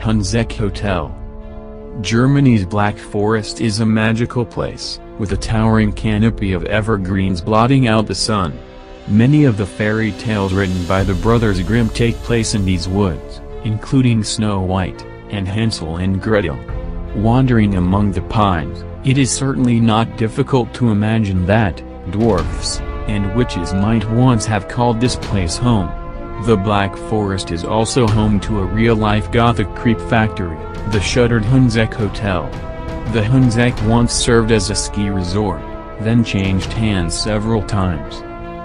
Hunsrück Hotel. Germany's Black Forest is a magical place, with a towering canopy of evergreens blotting out the sun. Many of the fairy tales written by the Brothers Grimm take place in these woods, including Snow White, and Hansel and Gretel. Wandering among the pines, it is certainly not difficult to imagine that dwarfs and witches might once have called this place home. The Black Forest is also home to a real-life Gothic creep factory, the shuttered Hunsrück Hotel. The Hunsrück once served as a ski resort, then changed hands several times.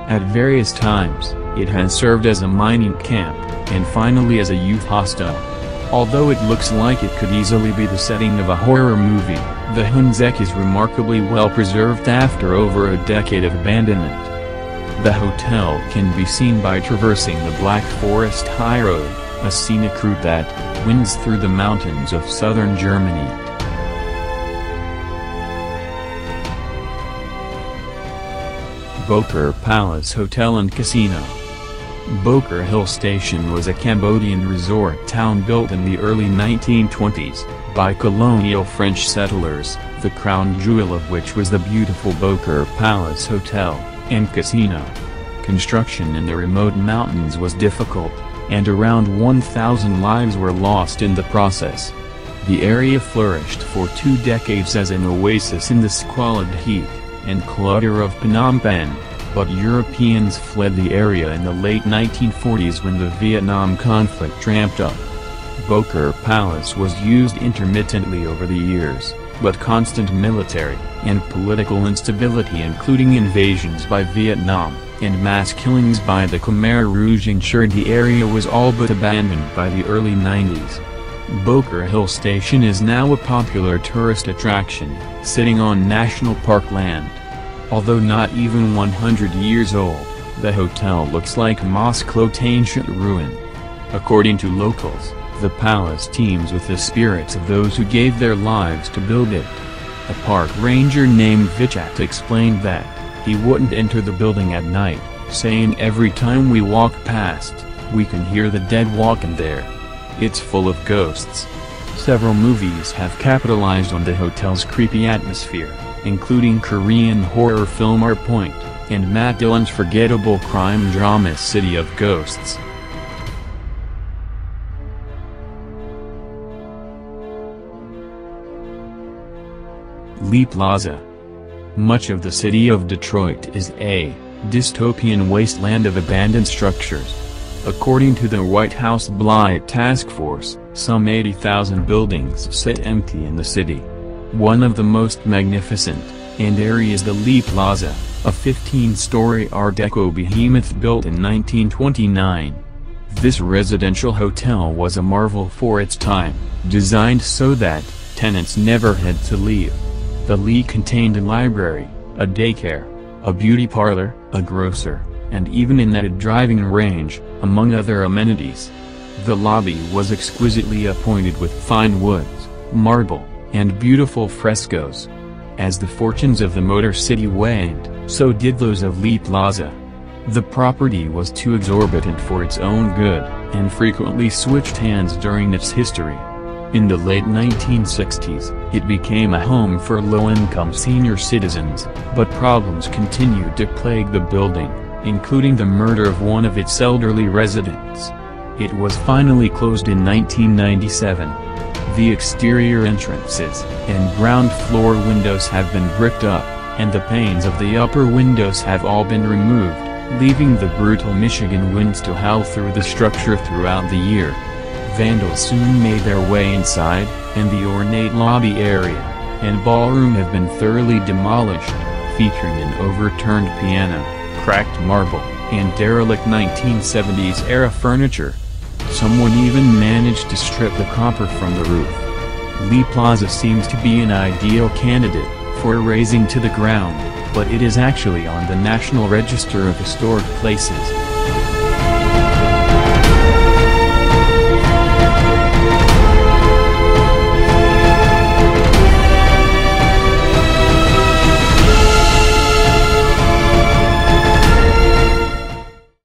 At various times, it has served as a mining camp, and finally as a youth hostel. Although it looks like it could easily be the setting of a horror movie, the Hunsrück is remarkably well preserved after over a decade of abandonment. The hotel can be seen by traversing the Black Forest High Road, a scenic route that winds through the mountains of southern Germany. Boker Palace Hotel and Casino. Boker Hill Station was a Cambodian resort town built in the early 1920s, by colonial French settlers, the crown jewel of which was the beautiful Boker Palace Hotel and Casino. Construction in the remote mountains was difficult, and around 1,000 lives were lost in the process. The area flourished for 2 decades as an oasis in the squalid heat and clutter of Phnom Penh, but Europeans fled the area in the late 1940s when the Vietnam conflict ramped up. Boker Palace was used intermittently over the years, but constant military and political instability, including invasions by Vietnam and mass killings by the Khmer Rouge, ensured the area was all but abandoned by the early 90s. Boker Hill Station is now a popular tourist attraction, sitting on national park land. Although not even 100 years old, the hotel looks like a moss-cloaked ancient ruin. According to locals, the palace teems with the spirits of those who gave their lives to build it. A park ranger named Vichat explained that he wouldn't enter the building at night, saying every time we walk past, we can hear the dead walking there. It's full of ghosts. Several movies have capitalized on the hotel's creepy atmosphere, including Korean horror film R Point, and Matt Dillon's forgettable crime drama City of Ghosts. Lee Plaza. Much of the city of Detroit is a dystopian wasteland of abandoned structures. According to the White House Blight Task Force, some 80,000 buildings sit empty in the city. One of the most magnificent and airy is the Lee Plaza, a 15-story Art Deco behemoth built in 1929. This residential hotel was a marvel for its time, designed so that tenants never had to leave. The Lee contained a library, a daycare, a beauty parlor, a grocer, and even a driving range, among other amenities. The lobby was exquisitely appointed with fine woods, marble, and beautiful frescoes. As the fortunes of the Motor City waned, so did those of Lee Plaza. The property was too exorbitant for its own good, and frequently switched hands during its history. In the late 1960s, it became a home for low-income senior citizens, but problems continued to plague the building, including the murder of one of its elderly residents. It was finally closed in 1997. The exterior entrances and ground floor windows have been bricked up, and the panes of the upper windows have all been removed, leaving the brutal Michigan winds to howl through the structure throughout the year. Vandals soon made their way inside, and the ornate lobby area and ballroom have been thoroughly demolished, featuring an overturned piano, cracked marble, and derelict 1970s-era furniture. Someone even managed to strip the copper from the roof. Lee Plaza seems to be an ideal candidate for razing to the ground, but it is actually on the National Register of Historic Places.